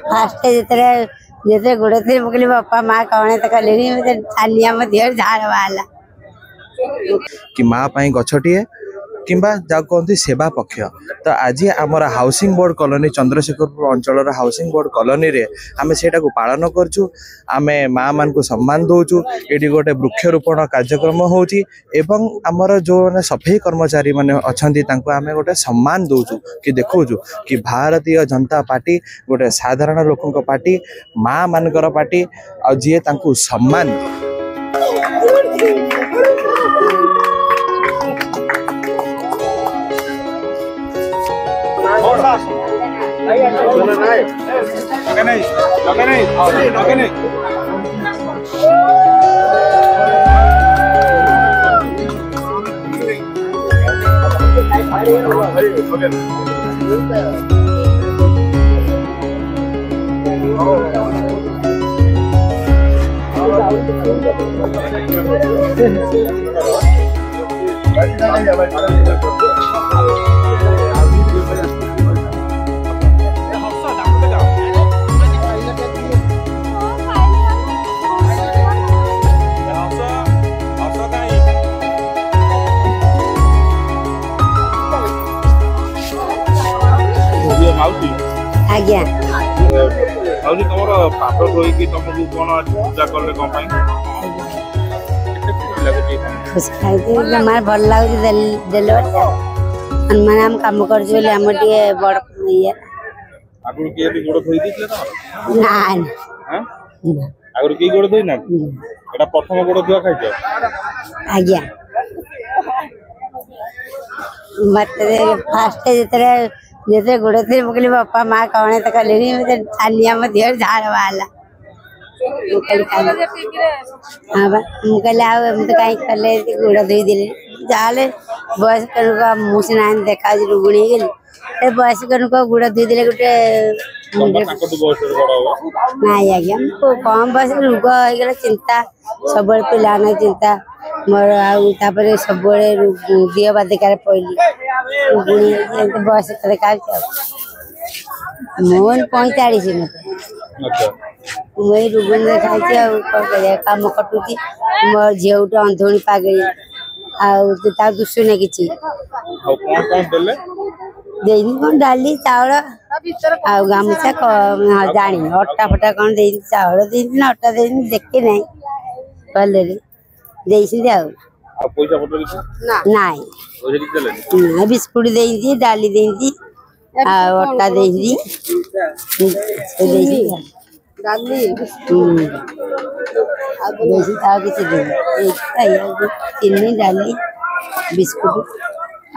Fast जिते गोड़ थे मुझे बापा माँ कौन तो कले छानिया मो देह झाड़ बाहर कि माँ गछटिए किंबा जा कहते सेवा पक्ष। तो आज आमर हाउसिंग बोर्ड कॉलोनी चंद्रशेखरपुर अंचल हाउसिंग बोर्ड कॉलोनी रे आमे सेटा को पालन करचु। आमे माँ मान को सम्मान दौचु। ये गोटे वृक्षरोपण कार्यक्रम होची एवं आमर जो सफाई कर्मचारी माने अछंती तांको आमे गोटे सम्मान दौचु कि देखौचु कि भारतीय जनता पार्टी गोटे साधारण लोकंक पार्टी माँ मानकर पार्टी आ जे तांको सम्मान आज्ञा माउली तुम पाप रोई तुमको कौन पूजा कले कौन मार भल लगे हनुमान आम कम कर बड़ ये आगु के भी गोड़ धोई दिले तो ना आगु के गोड़ धोई ना एटा प्रथम गोड़ धुआ खाइ आज्ञा मत फास्ट जिते गोड़ थे मुझे बापा माँ कौन तो कले छानिया मो देह झाड़ बाहर हाँ मुझे कहीं कले गोड़ धोई दे जाले बयस्क मुझे देखा रुगुणी गली बयस्क गोड़ धोई दे गोटे नाई आज्ञा कम बयस रोग हो चिंता सब पिला चिंता मोर आपर सब दिह बाधिकार पड़ली बयस देखा मोहन 45 मत मुझे रुगुण देखा कम कटुची मो झील गोटे अंधुणी पागली आ दुशुने कि कौन डाली चाउल आ गामुछा जानी अटा फटा कौन दे चाउल दे अटा दे देखे ना कले ना बिस्कुट दे डाली दे अटा दे चीनी डाली बिस्कुट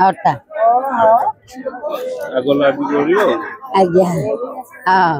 अटा आज्ञा हाँ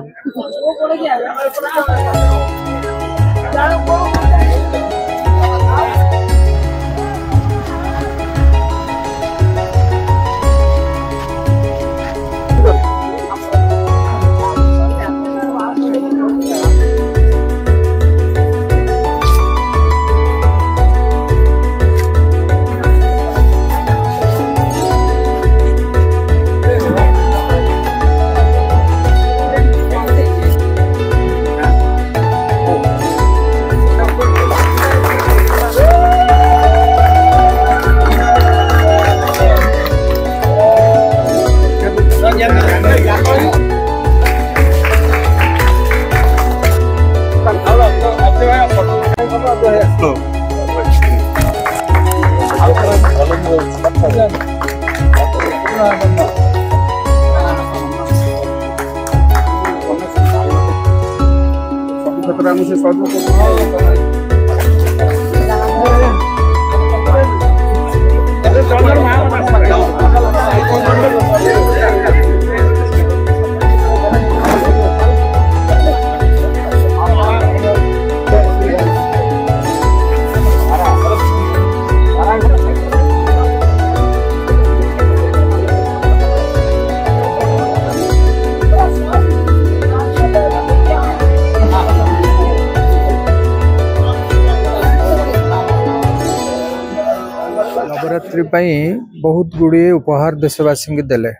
नवरात्रि बहुत गुड़िए उपहार देशवासी देले।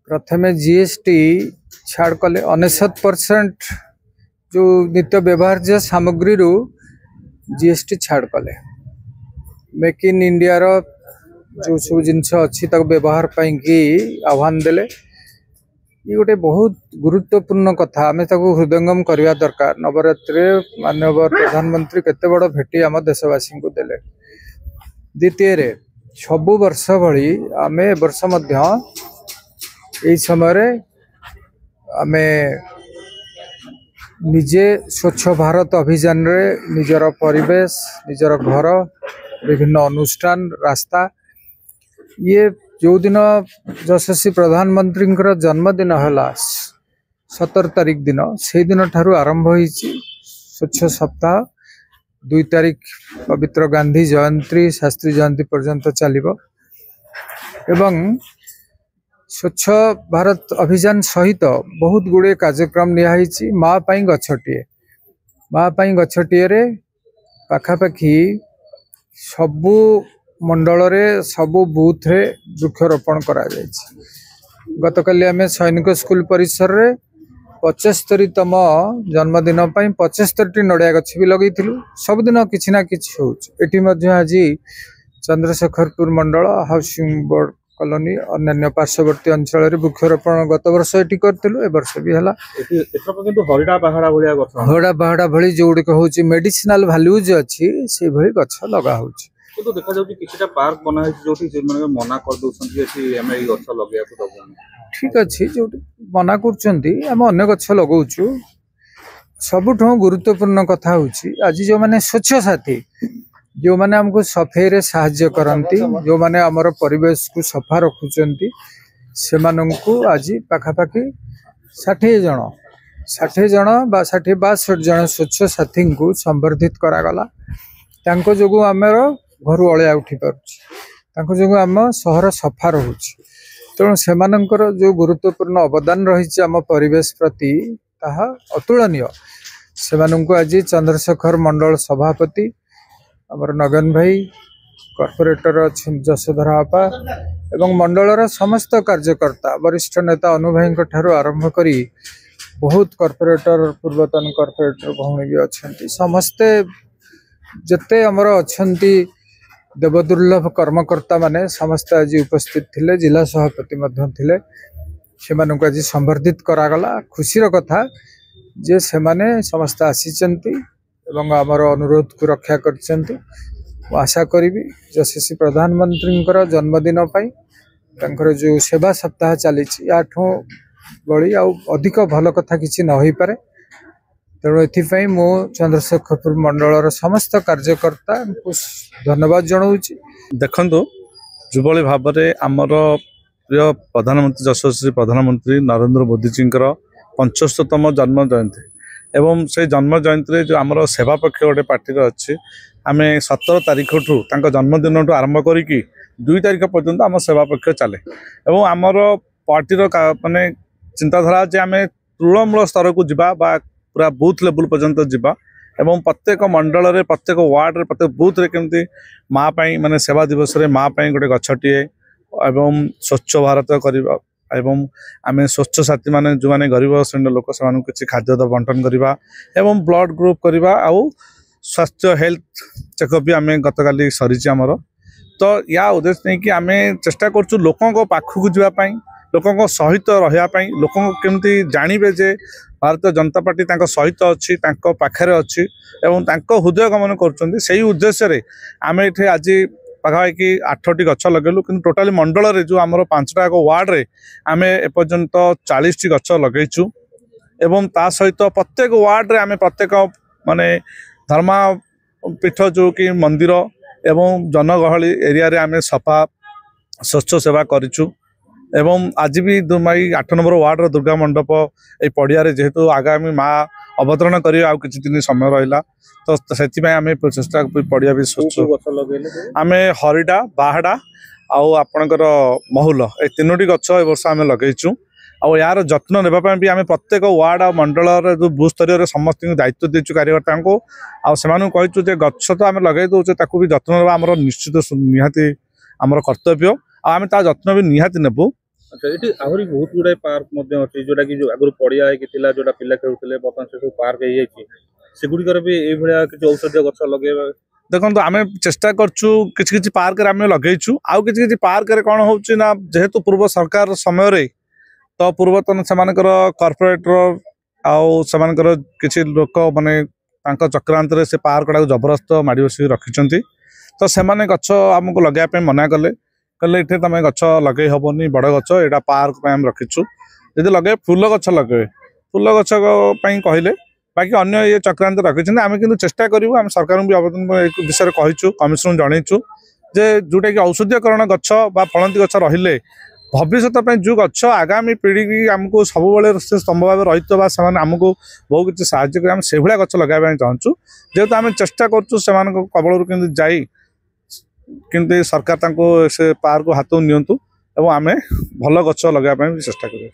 प्रथमे जीएसटी छाड़ कले 99% जो नित्य व्यवहार्य सामग्री जीएसटी छाड़ कले मेक इन इंडिया रो जो सब जिनस अच्छी व्यवहार कि आह्वान देले ये गोटे बहुत गुरुत्वपूर्ण कथा आम हृदयंगम करवा दरकार नवरात्रि माननीय प्रधानमंत्री केते बड़ भेटी आम देशवासी को देले द्वितीय सबु वर्ष भली आम वर्ष समय आम निजे स्वच्छ भारत अभियान रे निजर परिवेश निजर घर विभिन्न अनुष्ठान रास्ता ये जो दिन यशस्वी प्रधानमंत्री जन्मदिन है 17 तारीख दिन से दिन ठारू आरंभ हो स्वच्छ सप्ताह 2 तारीख पवित्र गांधी जयंती शास्त्री जयंती पर्यंत चलिबो एवं स्वच्छ भारत अभियान सहित बहुत गुड़े कार्यक्रम नियाही माँ पाई गछटिए रे पाखापाखि सबु मंडल रे सबु बूथ रे वृक्षरोपण करा जायछि गतकाली आमे सैनिक स्कूल परिसर रे 75तम जन्मदिन 75टी नड़िया गछ भी लगेलु सबुदिन किछि ना किछि होउछि एठी मध्ये आज चंद्रशेखरपुर मंडल हाउसिंग बोर्ड कॉलोनी अन्य पार्श्ववर्ती अंचल रे वृक्षरोपण गत वर्ष एठी करथिलु ए वर्ष भी हला हरिडा पहाड़ा भलिया गछ हरिडा पहाड़ा भली जोड़ी होउछि मेडिसिनल वैल्यूज अछि से भली गछ लगा होउछि तो देखा जाउछि किछटा पार्क बना है जोटी जे माने मना कर दोछन कि एमे ई गछ लगेया को दबन ठीक अछि जोटी मना करछंती हम अन्य गछ लगाउछु सबुठ गुरुत्वपूर्ण कथा होउछि आज जो माने स्वच्छ साथी जो माने हमको सफाई रे सहायता करंती जो माने हमर परिवेश को सफा रखुचंती से माननकु आज पाखापाखि 60 जन बा 60-62 जन स्वच्छ साथी को संवर्धित करा गला तांको जोगु हमर घर अलिया उठी पार्छ जो आम सहर सफा रोच तेणु से जो गुरुत्वपूर्ण अवदान रही आम परिवेश प्रति ताहा अतुलनीय से आज चंद्रशेखर मंडल सभापति आमर नगन भाई कॉर्पोरेटर जशोधरा आपा एवं मंडलर समस्त कार्यकर्ता वरिष्ठ नेता अनु भाई ठारू आरंभ करी बहुत कॉर्पोरेटर पूर्वतन कॉर्पोरेटर भौणी भी अच्छा समस्ते जिते आमर अच्छा देवदुर्लभ कर्मकर्ता माने समस्त आज उपस्थित थिले जिला सभापति थिले से आज संवर्धित करागला खुशीर कथा जे से माने समस्त आसीचंती एवं आमर अनुरोध को रक्षा करचंती आशा करी यशस्वी प्रधानमंत्री जन्मदिन तांकर जो सेवा सप्ताह चली याठू बड़ी अधिक भल कथा किसी न हो पारे तेणु एथि मु चंद्रशेखरपुर मंडलर समस्त कार्यकर्ता धन्यवाद जनाऊँगी देखंतु जुबली भाव में आमर प्रिय प्रधानमंत्री यशस्वी प्रधानमंत्री नरेंद्र मोदी जी 75तम जन्म जयंती एवं से जन्म जयंती जो आमर सेवा पक्ष गोटे पार्टी अच्छी आम 17 तारीख जन्मदिन आरंभ करी 2 तारीख पर्यंत आम सेवा पक्ष चले एवं आमर पार्टी माने चिंताधारा जे आम तृणमूल स्तर को जीवा पूरा बूथ लेवल पर्यंत जीवा एवं प्रत्येक मंडल रे प्रत्येक वार्ड रे प्रत्येक बूथ रे केमती माँ पाई माने सेवा दिवस रे माँ पाई गोटे गछटिए एवं स्वच्छ भारत करवा एवं आम स्वच्छ साथी माने जो माने गरीब श्रेणी लोक से किसी खाद्य बंटन करवा एवं ब्लड ग्रुप करवा आउ स्वास्थ्य हेल्थ चेकअप भी आम गतकाली सरी आमर तो या उद्देश्य नहीं कि आम चेष्टा करूँ लोकों पाखक जावाई लोकों सहित रही लोक केमती जानवे जे भारतीय जनता पार्टी सहित अच्छी पाखे अच्छी एवं हृदय गमन कर उद्देश्य आम ये आज पाखापाखि 8टी गछ लगेलु कि टोटाली मंडल रे जो आमर 5टा वार्ड रे आम एपर्यंत 40टी गछ लगेचु एवं ता सहित प्रत्येक वार्ड रे आम प्रत्येक माने धर्मपीठ जो कि मंदिर एवं जनगहली एरिया रे आम सफा स्वच्छ सेवा करिचु एवं आज भी 8 नंबर वार्ड दुर्गा मंडप ये पड़िया जेहेतु आगामी माँ अवतरण कर किसी दिन समय रहा तो से आम प्रचेषा पड़िया भी स्वच्छ आम हरिडा बाहाड़ा आउ आपणकर महुल ये 3टी गछ ए वर्ष आम लगेचु आउ यार जत्न नेबापी भी आम प्रत्येक वार्ड आ मंडल जो भू स्तर समस्त दायित्व देचु कार्यकर्ता को कहूँ गछ तो आम लगे दौचे भी जत्न नेबा आमर निश्चित निहाती आमर कर्तव्य आम ता जत्न भी निहाती नेबु अच्छा ये आहरी बहुत गुड़ाए पार्क अच्छी जोटा कि आगुरी पड़िया जोटा पिला खेलुले बर्तमान से सब पार्क सेगुड़िकर भी ये किसी औषधीय गछ लगे देखो आम चेष्टा करछु किछि किछि पार्क रे आम लगेइछु आउ किछि किछि पार्क रे कोन होउछि ना जेहेतु पूर्व सरकार समय रे तो पूर्वतन सेमानकर कॉर्पोरेटर आउ सेमानकर किछि लोक माने तांका चक्रांत रे से पार्क डाक जबरदस्त माड़ी बसी रखिछंती तो सेमाने गछ आमको लगाया पे मना कले कले इथे तमे गछ लगे हबनी बड़ गछ एटा पार्क पे हम रखिछु जदि लगे फूल गछ लगे फूल गछ पई कहले बाकी अन्य ये चक्रांत रखिछन आम किंतु चेष्टा करिवु हम सरकार भी आवेदन विषय कहिछु कमिशन जणैछु जे जोटा कि औषधीयकरण गछ बा फलंती गछ रहिले भविष्य जो गछ आगामी पीढ़ी की आमको सब स्तंभ भाव रही आमको बहुत किसी साहय कर से गछ लगाई चाहूँ जेहेतु आम चेष्टा करूँ कबल कि सरकार से पार्क हाथ नियंतु एवं आम भल गछ लगाई चेष्टा कर।